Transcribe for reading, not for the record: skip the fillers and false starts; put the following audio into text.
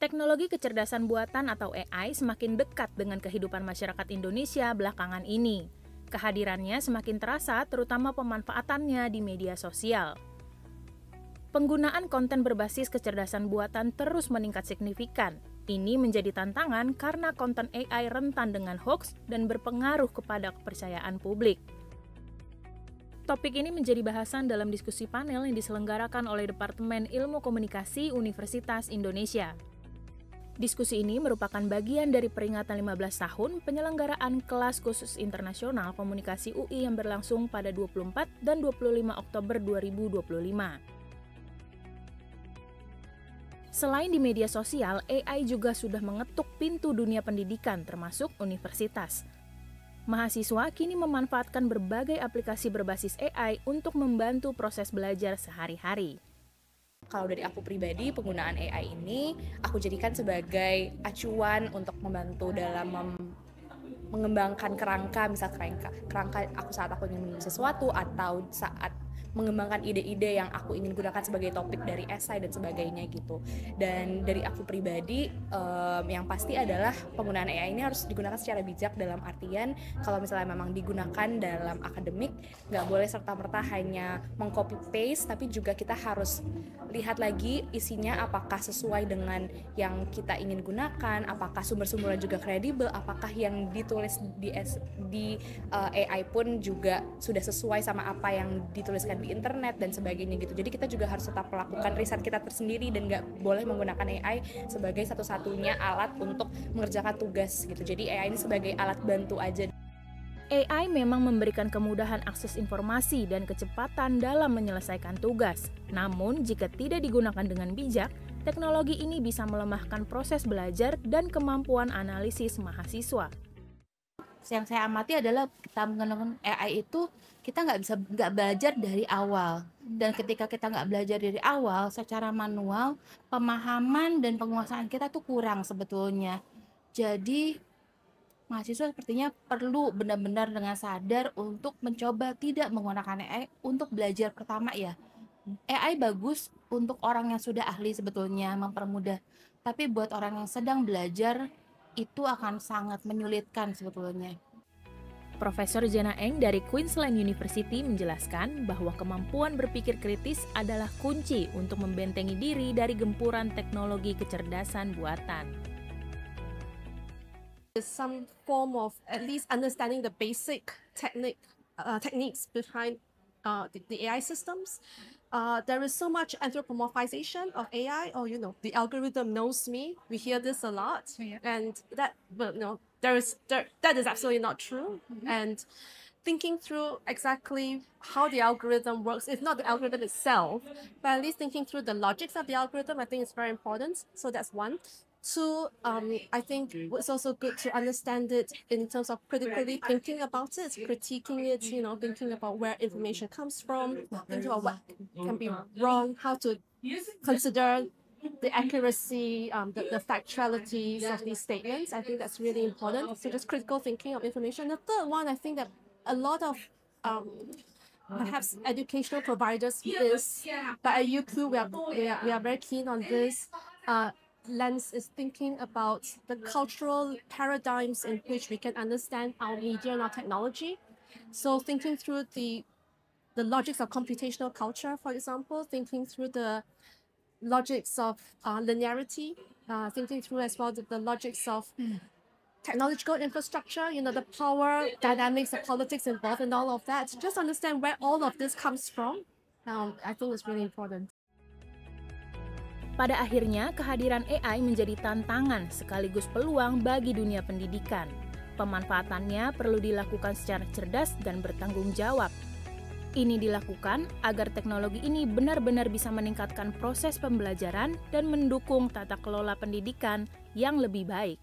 Teknologi kecerdasan buatan atau AI semakin dekat dengan kehidupan masyarakat Indonesia belakangan ini. Kehadirannya semakin terasa terutama pemanfaatannya di media sosial. Penggunaan konten berbasis kecerdasan buatan terus meningkat signifikan. Ini menjadi tantangan karena konten AI rentan dengan hoax dan berpengaruh kepada kepercayaan publik. Topik ini menjadi bahasan dalam diskusi panel yang diselenggarakan oleh Departemen Ilmu Komunikasi Universitas Indonesia. Diskusi ini merupakan bagian dari peringatan 15 tahun penyelenggaraan kelas khusus internasional komunikasi UI yang berlangsung pada 24 dan 25 Oktober 2025. Selain di media sosial, AI juga sudah mengetuk pintu dunia pendidikan termasuk universitas. Mahasiswa kini memanfaatkan berbagai aplikasi berbasis AI untuk membantu proses belajar sehari-hari. Kalau dari aku pribadi, penggunaan AI ini aku jadikan sebagai acuan untuk membantu dalam mengembangkan kerangka aku saat aku ingin menulis sesuatu atau saat mengembangkan ide-ide yang aku ingin gunakan sebagai topik dari esai dan sebagainya gitu. Dan dari aku pribadi, yang pasti adalah penggunaan AI ini harus digunakan secara bijak dalam artian kalau misalnya memang digunakan dalam akademik, nggak boleh serta-merta hanya meng-copy paste, tapi juga kita harus lihat lagi isinya apakah sesuai dengan yang kita ingin gunakan, apakah sumber-sumbernya juga kredibel, apakah yang ditulis di AI pun juga sudah sesuai sama apa yang dituliskan di internet dan sebagainya gitu. Jadi kita juga harus tetap melakukan riset kita tersendiri dan nggak boleh menggunakan AI sebagai satu-satunya alat untuk mengerjakan tugas gitu. Jadi AI ini sebagai alat bantu aja. AI memang memberikan kemudahan akses informasi dan kecepatan dalam menyelesaikan tugas. Namun, jika tidak digunakan dengan bijak, teknologi ini bisa melemahkan proses belajar dan kemampuan analisis mahasiswa. Yang saya amati adalah kita menggunakan AI itu kita nggak belajar dari awal, dan ketika kita nggak belajar dari awal secara manual, pemahaman dan penguasaan kita tuh kurang sebetulnya. Jadi mahasiswa sepertinya perlu benar-benar dengan sadar untuk mencoba tidak menggunakan AI untuk belajar pertama ya. AI bagus untuk orang yang sudah ahli sebetulnya, mempermudah, tapi buat orang yang sedang belajar itu akan sangat menyulitkan sebetulnya. Profesor Jana Eng dari Queensland University menjelaskan bahwa kemampuan berpikir kritis adalah kunci untuk membentengi diri dari gempuran teknologi kecerdasan buatan. Some form of at least understanding the basic techniques behind the AI systems. There is so much anthropomorphization of AI, or the algorithm knows me. We hear this a lot, and that is absolutely not true. And thinking through exactly how the algorithm works, if not the algorithm itself, but at least thinking through the logics of the algorithm, I think is very important. So that's one. Two, I think it's also good to understand it in terms of critically thinking about it, critiquing it, thinking about where information comes from, thinking about what can be wrong, how to consider the accuracy, the factualities of these statements. I think that's really important. So just critical thinking of information. The third one, I think that a lot of perhaps educational providers is, but at UQ we are very keen on this. Lens is thinking about the cultural paradigms in which we can understand our media and our technology. So thinking through the logics of computational culture, for example, thinking through the logics of linearity, thinking through as well the logics of technological infrastructure, the power dynamics, the politics involved in all of that. Just understand where all of this comes from. I think it's really important. Pada akhirnya, kehadiran AI menjadi tantangan sekaligus peluang bagi dunia pendidikan. Pemanfaatannya perlu dilakukan secara cerdas dan bertanggung jawab. Ini dilakukan agar teknologi ini benar-benar bisa meningkatkan proses pembelajaran dan mendukung tata kelola pendidikan yang lebih baik.